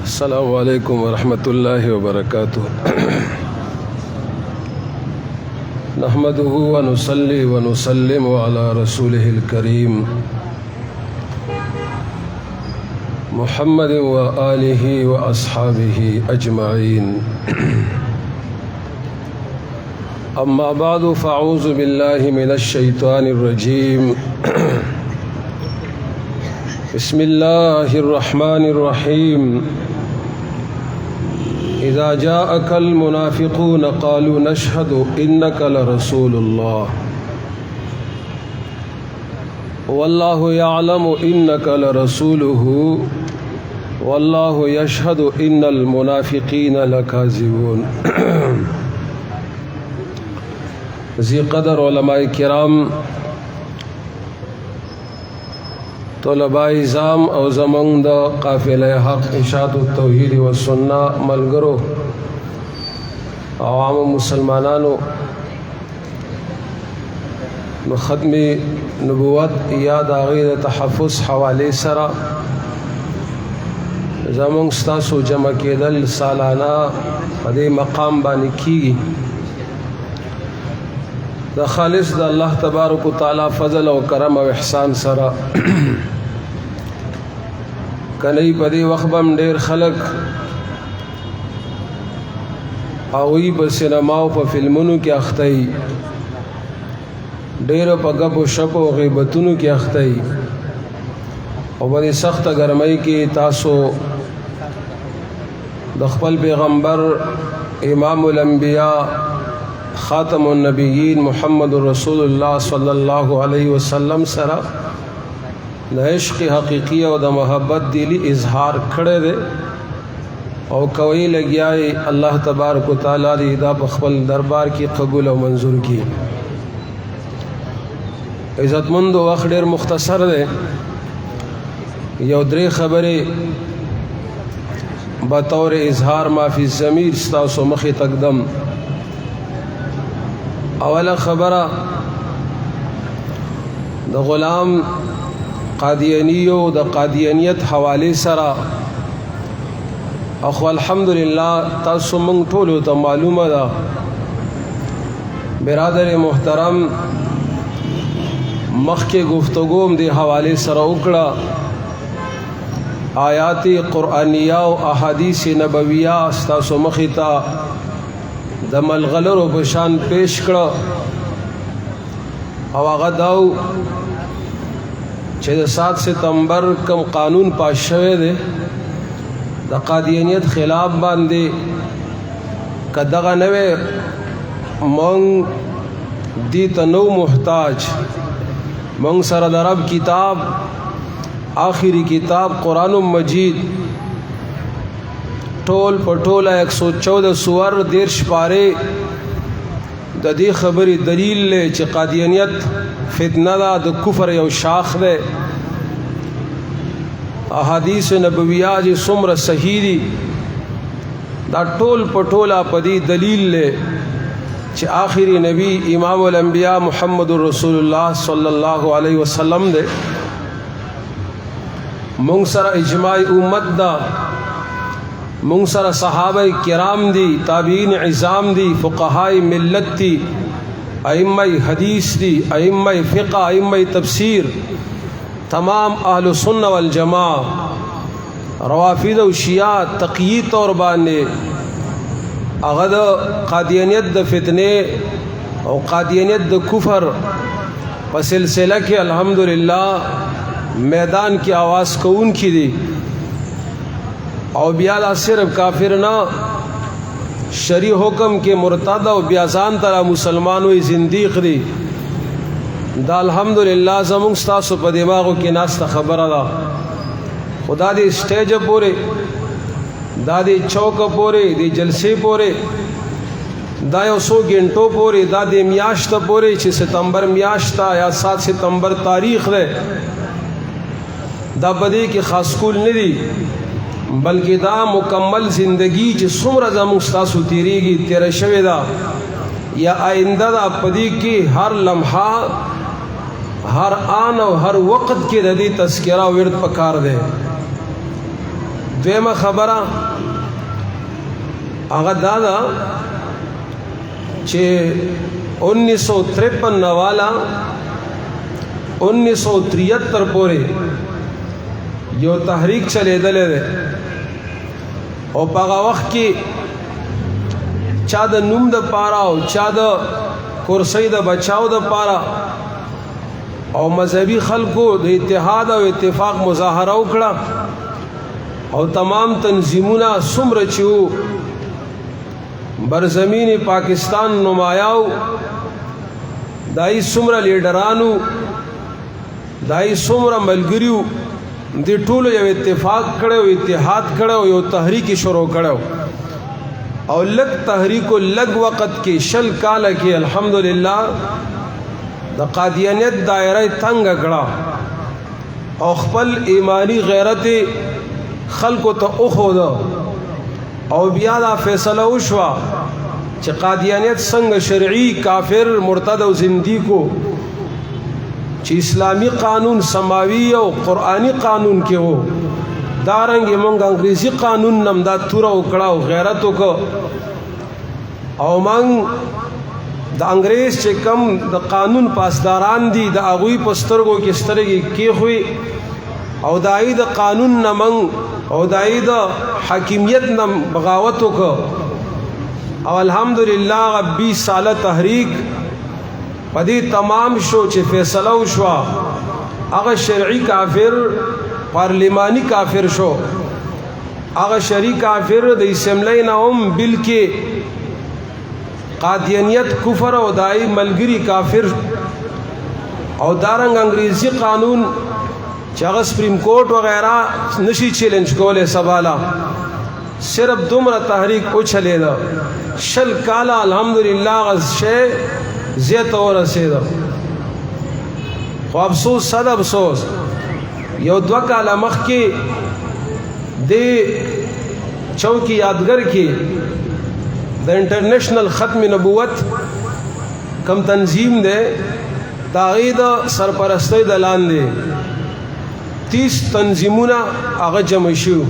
السلام علیکم ورحمۃ اللہ وبرکاتہ نحمده ونصلي ونسلم على رسوله الكريم محمد وآله وأصحابه أجمعين أما بعد فأعوذ بالله من الشيطان الرجيم بسم الله الرحمن الرحيم إذا جاءك المنافقون قالوا نشهد إنك لرسول الله والله يعلم إنك لرسوله والله يشهد إن المنافقين لكاذبون ذی قدر علماء کرام، طلباء نظام او زمونږ د قافله حق اشاعت التوحید والسنه ملګرو، عوام مسلمانانو، نو ختم نبوت یا د هغې د تحفظ حوالې سره زمونږ ستاسو جمع کېدل سالانه په دې مقام باندې کیږي د خالص د الله تبارک وتعالی فضل او کرم او احسان سره. کنی په دې وخت بم ډېر خلک هغوی په سینما او په فلمونو کې اخته وي، ډېرو په ګپ و شپ او غیبتونو کې اخته وي، او په دې سخته ګرمۍ کې تاسو د خپل پیغمبر امام الانبیاء خاتم النبیین محمد رسول الله صلی الله علیه وسلم سره د عشق حقیقی او د محبت دلی اظهار کړی دی او کوي لګیای الله تبارک وتعالی دې دا په خپل دربار کې قبول او منظور کړي. عزتمند وخت ډېر مختصر دی، یو درې خبرې بطور اظهار ما فی الضمیر ستاسو مخې تقدم. اوله خبره د غلام قادیانیو د قادیانیت حواله سره، اخو الحمدلله تاسو مونږ ټولو ته معلومه ده برادر محترم، مخکې گفتگوم د حواله سره وکړه، آیات قرآنیه او احادیث نبویه ستاسو مخې ته د ملغلرو په شان پیش کړه، او هغه داو چې د 7 ستمبر کم قانون پاس شوی دی د قادیانیت خلاف باندې، که دغه نه وی مونږ دې ته نو محتاج، مونږ سره د رب کتاب آخری کتاب قرآن مجید ټول پټوله 114 سور 13 پاره د دې خبرې دلیل لې چې قادیانیت فتنه ده، د کفر یو شاخ ده. احادیث نبویہ چې څومره صحیح دي دا ټول پټوله په دې دلیل لې چې آخری نبی امام الانبیاء محمد رسول الله صلی الله علیه وسلم ده. مونږ سره اجماع امت ده، مونږ سره صحابه کرام دي، تابعین عظام دي، فقهای ملت دي، ائمه حدیث دي، ائمه فقہ، ائمه تفسیر، تمام اهل سنت والجماعه، روافض او شیعہ تقیی طور باندې هغه د قادیانیت د فتنه او قادیانیت د کفر په سلسله کې الحمدلله میدان کې आवाज کوون کی دي، او بیا لا صرف کافر نه شرعی حکم کې مرتد او بیا ځان تر مسلمانو زنديق دي. دا الحمدلله زموږ تاسو په دماغو کې ناسته خبره ده، خدا دې سټیج پورې، دا دې چوک پورې، دې جلسې پورې، دا یو 100 غنټو پورې، دا دې میاشت پورې چې ستمبر میاشت یا 7 ستمبر تاریخ ده، دا بده کې خاص کول نه دي، بلکې دا مکمل زندگی چې څومره زموږ تاسو تیریږي تیر شوی دا یا آئنده دا پدې کې هر لمحه هر آن او هر وقت کې د دې تذکرہ ورد پکار دی. دویمه خبره هغه دا ده چې 1953 والا 1973 پورې یو تحریک چلیدلې ده او په هغه وخت کې چا د نوم د پاره او چا د کرسۍ د بچاو د پاره او مذهبي خلکو د اتحاد او اتفاق مظاهره وکړه او تمام تنظیمونه څومره چې وو برزمین پاکستان نمایاو دای څومره لیډرانو دای څومره ملګریو د ټولو یو اتفاق کړو اتحاد کړو یو تحریک شروع کړو او لګ تحریک لګ وخت کې شل کال کې الحمدلله د قادیانیت دایره تنگ کړه او خپل ایمانی غیرت خلکو ته اوخود او بیا دا فیصله وشوه چې قادیانیت څنګه شرعي کافر مرتد او زنديقو چې اسلامی قانون سماوي او قرآني قانون کې وو دارنګ موږ انګریزي قانون نم دا تور او کړه او غیرت وکړه او موږ د انګریز چې کم د قانون پاسداران دي د اغوی پسترګو کې سترګې کې خوې او دای د قانون نمنګ او دای د حاکمیت نم بغاوت وکړه او الحمدلله 20 ساله تحریک پدې تمام شو چې فیصله وشوه هغه شرعي کافر پارلیمانی کافر شو هغه شرعي کافر د اسمبلی نه هم بل کې قادیانیت کفر او دای ملګری کافر او دارنګ انګریزي قانون چې هغه سپریم کورټ وغیرہ نشي چیلنج کوله سواله صرف دومره تحریک او چلے دا شل کالا الحمدللہ غزشے زیت اور رسیدہ خو افسوس صد افسوس یو دو کالا مخ کی دے چوکی یادگر کی دا انٹرنیشنل ختم نبوت کم تنظیم دے تاغید سرپرستی دلان دے 30 تنظیمونا آغا جمع شو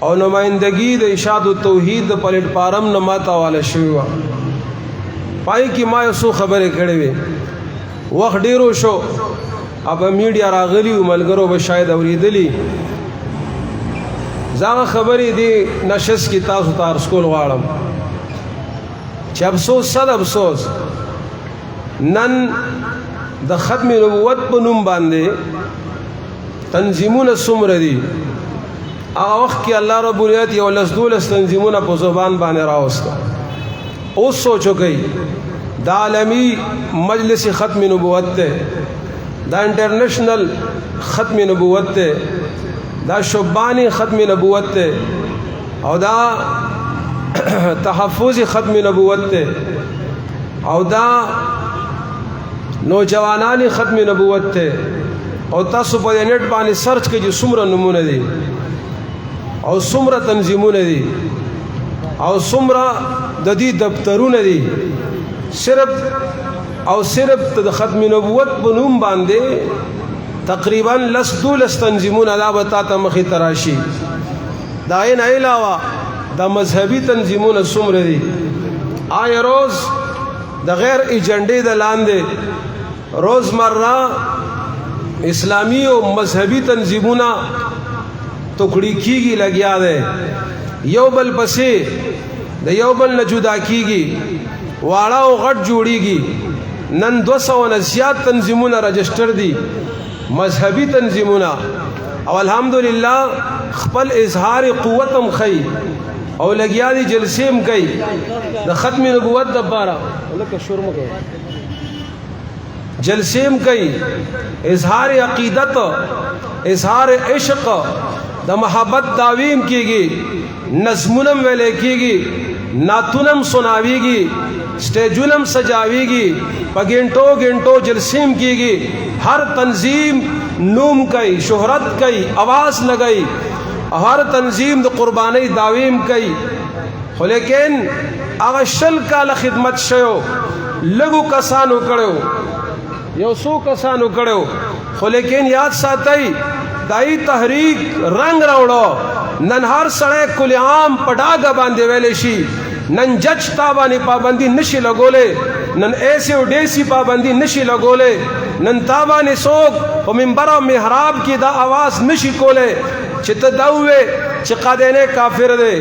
او نمائندگی د ارشاد التوحید د پلیټ فارم نه ماته واله شوی و پای کې ما یو څو خبرې کړې وې وخت ډیرو شو اب میډیا راغلی ملګرو به شاید اوریدلی زغه خبرې دی نشس کی تاسو ته ارسکول غواړم چې افسوس صد افسوس نن د ختم نبوت په نوم باندې تنظیمونه څومره دي هغه وخت کې الله رب العزت یو لسدولس تنظیمونه په زبان باندې راوسته اوس سوچو کوي دا عالمی مجلس ختم نبوت ته دا انټرنیشنل ختم نبوت ته دا شبانی ختم نبوت ته او دا تحفظ ختم نبوت ته او دا نوجوانان ختم نبوت ته او تاسو په نت باندې سرچ کړئ چې څومره نمونه دي او څومره تنظیمونه دي او څومره د دې دفترونه دي صرف د ختم نبوت په نوم باندې تقریبا 12 تنظیمونه دا وتا ته مخې تراشي دا نه علاوه د مذهبي تنظیمونه څومره دي آی روز د غیر ایجنډې د لاندې روزمره اسلامی او مذهبي تنظیمونه ټوکړي کیږي لګیا ده یو بل پسې د یو بل نه جدا کیږي واړه او غټ جوړیږي نن 200 نه زیات تنظیمونه رجسٹر دي مذهبي تنظیمونه او الحمدلله خپل اظهار قوتم خي او لګیا دي جلسې هم کوي د ختم نبوت لپاره لکه شرم کوي جلسې هم کوي اظهار عقیدت اظهار عشق د محبت داویم کیږي نظمونم ویلې کیږي ناتونم سناویږي سټیجونم سجاویږي پګینټو ګینټو جلسیم کیږي ہر تنظیم نوم کوي شہرت کوي आवाज لګي ہر تنظیم د قربانی داویم کوي خو لیکن هغه شل کال خدمت شوو لګو کسانو کړو یو څو کسانو کړو خو لیکن یاد ساتئ دای تحریک رنگ راوړو نن هر سړی کل عام پډاګه باندې ویلې شي نن جج تا باندې پابندي نشي لګولې نن ایسے او ډیسی پابندي نشي لګولې نن تا باندې څوک په منبر او محراب کې دا आवाज نشي کولې چې ته دا وې چې قادینه کافر دی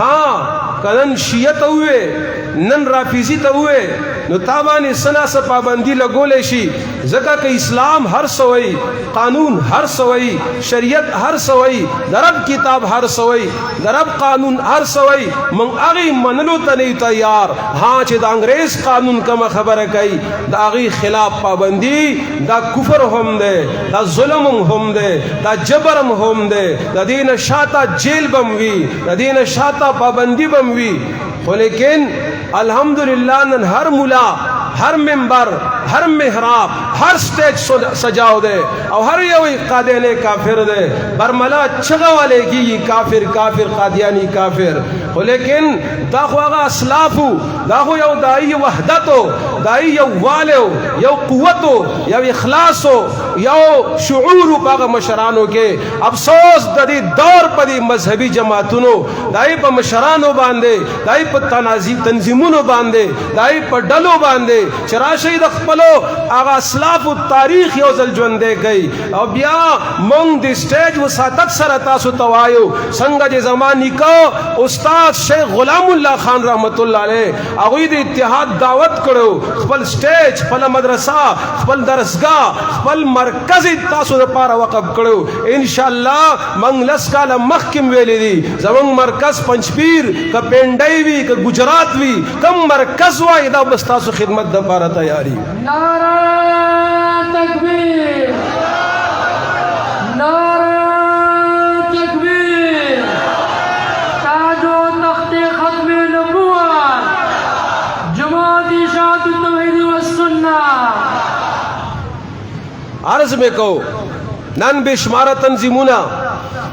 ها کنن شیعه ته وې نن رافیزی ته وې نو تا باندې سنا سه پابندي لګولې شي ځکه چې اسلام هر سوي قانون هر سوي شریعت هر سوي درب کتاب هر سوي درب قانون هر سوي من هغه منلو ته نه تیار ها چې د انګريز قانون کوم خبره کوي د هغه خلاف پابندي دا کفر هم ده دا ظلم هم ده دا جبر هم ده د دین شاته جیل بم وی د دین شاته پابندي بم وی خو لیکن الحمدللہ نن ہر ملا ہر منبر ہر محراب ہر سٹیج سجاو دے اور ہر یوی قادیانی کافر دے برملا چغا والے کی کافر کافر قادیانی کافر لیکن دا خو هغه اسلافو دا خو یو دای وحدتو دای یو والو یو قوتو یو اخلاصو یو شعور په مشرانو کې افسوس د دې دور په دې مذهبي جماعتونو دای په مشرانو باندې دای په تنظیمونو باندې دای په ډلو باندې چراشي د خپلو هغه اسلاف تاریخ یو ځل ژوندې کوي او بیا مونږ د سټیج وساتت سره تاسو توایو څنګه چې زمانی کو استاد شیخ غلام الله خان رحمت الله علیه هغه د اتحاد دعوت کړو خپل سټیج خپل مدرسه خپل درسګاه خپل مرکز تاسو لپاره وقف کړو ان شاء الله مونږ لس کاله مخکم ویلې دي زمونږ مرکز پنځپیر ک پنډای وی ک گجرات وی کم مرکز وای دا بس تاسو خدمت د لپاره تیاری نعرہ تکبیر نعرہ تکبیر تاج و تخت ختم نبوت جماعت اشاعت التوحید والسنہ عرض میں کہو نن بشمار تنظیمونا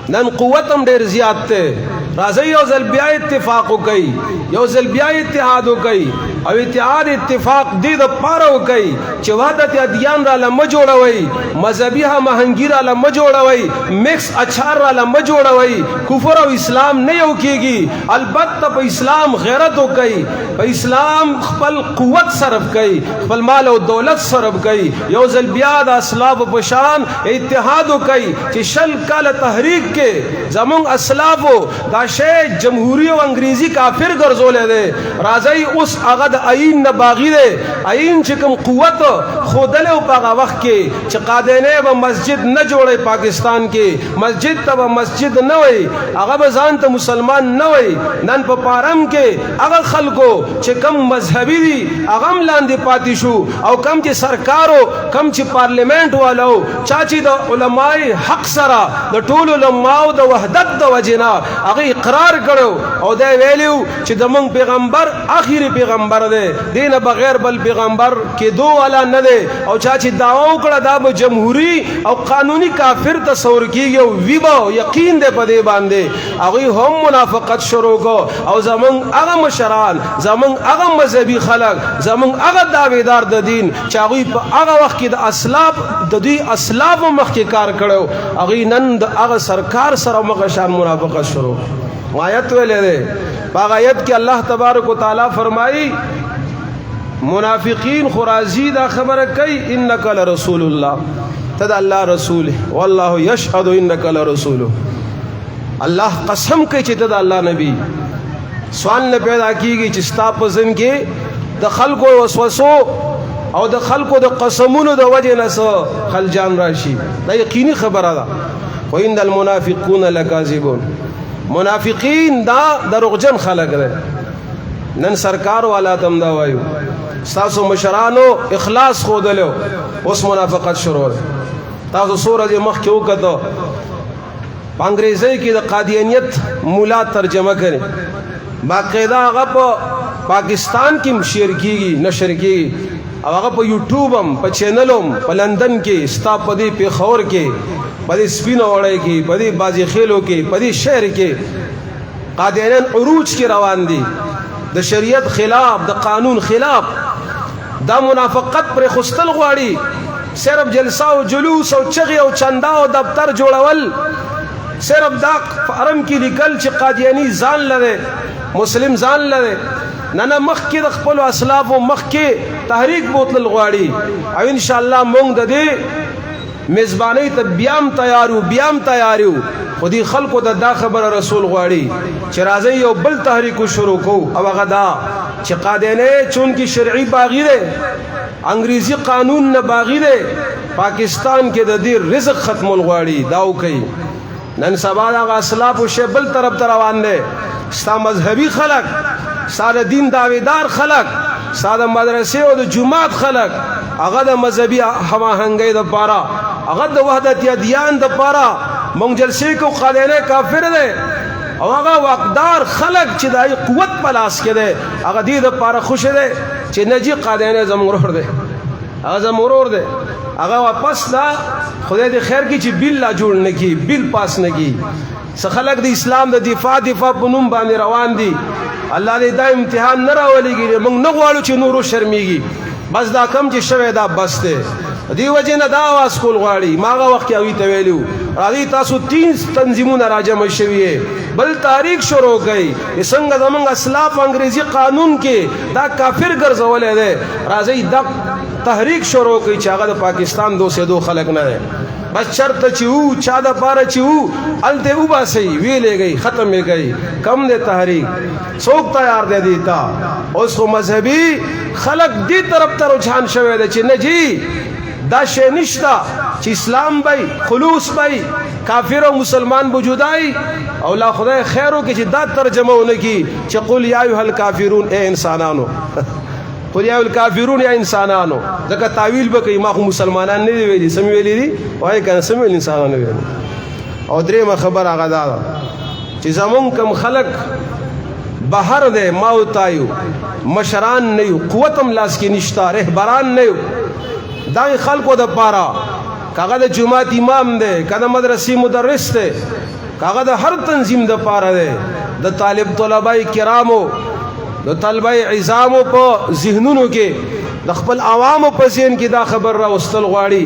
نن قوتم ډیر زیات ته راځي یو ځل بیا اتفاق وکي یو ځل بیا اتحاد وکي او اتحاد اتفاق دې د پاره وکي چې وحدت ادیان را لم جوړوي مذهبي هماهنګي را لم جوړوي مکس اچار را لم جوړوي کفر او اسلام نه یو کیږي البته په اسلام غیرت وکي په اسلام خپل قوت صرف کوي خپل مال او دولت صرف کوي یو ځل بیا د اسلاف په شان اتحاد وکي چې شل کال تحریک کې زمون اسلافو دا شی جمهوری او انګریزي کافر ګرځولې ده راځي اوس هغه د عین نه باغی ده عین چې کوم قوت خودل او په وخت کې چې قادینه به مسجد نه جوړي پاکستان کې مسجد ته مسجد نه وي هغه به ځان ته مسلمان نه وي نن په پارم کې هغه خلکو چې کم مذهبي دي هغه لاندې پاتې شو او کم چې سرکارو کم چې پارلیمنت والو چاچی د علماي حق سره د ټول علماو د وحدت د وجنا هغه اقرار کړو او دا ویلو چې د مونږ پیغمبر اخیری پیغمبر دی دینه بغیر بل پیغمبر کې دو والا نه دی او چاچی داوا وکړه دا به جمهوری او قانوني کافر تصور کیږي او ویبا یقین دی په دې باندې هغه هم منافقت شروع کو او زمون هغه مشران زمون هغه مذهبي خلک زمون هغه داویدار د دین چې هغه په هغه وخت کې د اسلاف د دوی اسلاف مخ کې کار کړو هغه نن د هغه سرکار سره مغشان منافقت شروع آیت ویلې ده په آیت کې الله تبارک وتعالى فرمایي منافقین خرازی دا خبره کوي انک لرسول الله تد الله رسول والله یشهد انک لرسول الله قسم کوي چې تد الله نبی سوال نه پیدا کیږي چې ستا په ځین کې د خلکو وسوسو او د خلکو د قسمونو د وجه نه خلجان راشي دا یقیني خبره ده وان المنافقون لکاذبون منافقین دا دروغجن خلق ده نن سرکار والا تم دا وایو تاسو مشرانو اخلاص خودلو اوس منافقت شروع ده تاسو سورج مخ کې وکړه په انګریزي کې د قادیانیت مولا ترجمه کړي باقاعده هغه پاکستان کې شیر کیږي نشر کیږي او هغه په یوټیوب هم په چینلوم په لندن کې ستا په دې پیښور کې په دې سپینو وړای کې په دې بازی خېلو کې په دې شهر کې قادیانان عروج کې روان دي د شریعت خلاف د قانون خلاف دا منافقت پر خستل غواړي صرف جلسه او جلوس او چغې او چندا او دفتر جوړول صرف دا فارم کې لیکل چې قادیانی ځان لره مسلم ځان لره نه مخکې د خپل اسلاف او مخکې تحریک بوتل غواړي او ان شاء الله مونږ د دې میزبانی ته بیام تیاریو خو دې خلکو د دا خبره رسول غواړي چې راځي یو بل تحریک شروع کو او هغه دا چې قادیانی چون کې شرعي باغی دی انګریزي قانون نه باغی دی پاکستان کې د دې رزق ختمول غواړي داو کوي نن سبا دا اسلاف او شی بل طرف ته روان دي ستا مذهبي خلق ساده دین داویدار خلق ساده مدرسې او د جماعت خلق هغه د مذهبي هماهنګۍ د پاره هغه د وحدت ادیان د پاره مونږ جلسې کو قادیانی کافر دی او هغه واقدار خلق چې د قوت په لاس کې دی هغه دې د پاره خوش دی چې نجی قادیانی زموږ ورور دی هغه زموږ ورور دی هغه واپس دا خدای دې خیر کی چې بیل لا جوړ نه کی بیل پاس نه کی څه خلق د اسلام د دفاع په نوم باندې روان دي الله دې دا امتحان نه راولېږي موږ نه غواړو چې نورو شرمېږي بس دا کم چې شوی دا بس دی دی وجه نه دا आवाज کول غواړي ماغه وخت کې اوی ته ویلو راځي تاسو 3 تنظیمونه راجمع شوي بل تاریخ شروع کړي څنګه زمونږ اسلاف انګریزي قانون کې دا کافر ګرځولې ده راځي دا تحریک شروع کړي چې هغه د پاکستان دو خلک نه ده بس شرط چې وو چا د پاره چې وو الته وباسي ویلې گئی ختم یې گئی کم ده تحریک څوک تیار دی دیتا اوس خو مذهبي خلق دې طرف ته رجحان شوی دی چې نه جی دا شی نشتا چې اسلام بای خلوص بای کافر او مسلمان وجودای او لا خدای خیرو کې چې دا ترجمه ونه کی چې قل یا ایها الکافرون اے انسانانو قل یا الکافرون یا انسانانو ځکه تعویل به ما خو مسلمانان نه دی ویلي سم ویلي دي وای کنه سم ویل انسانان نه ویلي او درېمه خبر هغه دا چې زمون کم خلق بهر دی ما تایو مشران نه یو قوتم لاس کې نشتا رهبران نه یو دا خلکو د پاره کاغه د جمعه امام دی کله مدرسې مدرس دی کاغه د هر تنظیم د پاره دی د طالب طلبای کرامو د طلبای عظامو په ذهنونو کې د خپل عوامو په ذهن کې دا خبر را وستل غواړي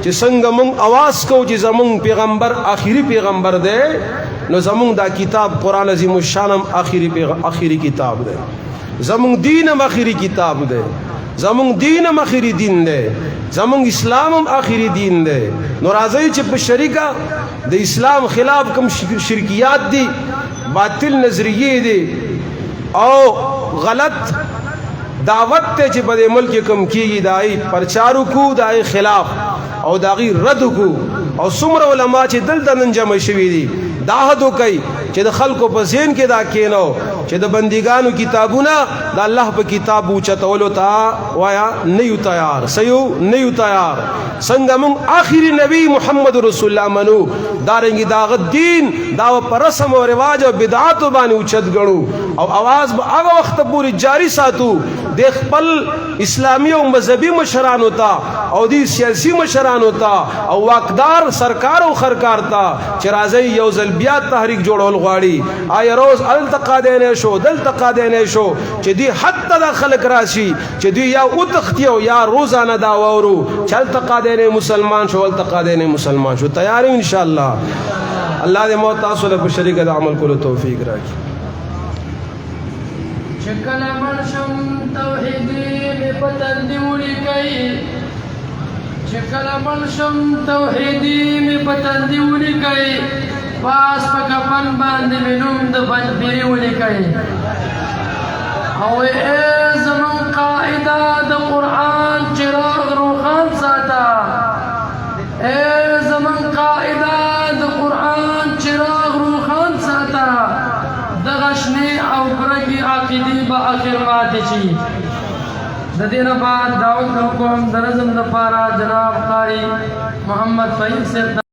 چې څنګه مونږ आवाज کو چې زمونږ پیغمبر آخري پیغمبر دی نو زمونږ دا کتاب قران عظیم الشان آخري کتاب دی زمونږ دین آخري کتاب دی زمونږ دین آخري دین دی زمونږ اسلام آخري دین دی نو راځي چې په شریکه د اسلام خلاف کوم شرکیات دي باطل نظریه دي او غلط دعوت ته چې په ملک کم کیږي دای پرچارو کو دای خلاف او داغي رد کو او څومره علما چې دلته نن جمع شوي دي دا هدو کوي چې د خلکو په ذهن کې دا کینو چې د بندګانو کتابونه د الله په کتاب اوچتولو ته وایا نه یو تیار سيو نه یو تیار څنګه مون آخري نبی محمد رسول الله منو دارنګي داغ دین دا پر رسم او رواج او بدعات باندې اوچت غړو او आवाज به هغه وخت پورې جاری ساتو د خپل اسلامي او مذهبي مشران ہوتا او د سیاسي مشران ہوتا او واقدار سرکار او خرکار تا چې راځي یو ځل بیا تحریک جوړول غواړي آیا روز التقادینه شو دلتقادینه شو چې دی حتی د خلک راشي چې دی یا او تختیو یا روزانه دا وورو چل تقادینه مسلمان شو التقادینه مسلمان شو تیار ان شاء الله الله دې مو تاسو له شریک د عمل کولو توفیق راکړي شکل منشم توحیدی میں پتندی اڑی گئی شکل منشم توحیدی میں پتندی اڑی گئی پاس پکا پن باندې منوم د بنبری اڑی گئی او اے زمان قائدہ د قرآن چراغ روخان ساتا اے زمان قائدہ د قرآن چراغ روخان ساتا دغشنی او برگی عقیدی با آخر ماتی چی د دین بعد دعوت حکم د نظم د پارا جناب قاری محمد فہیم سے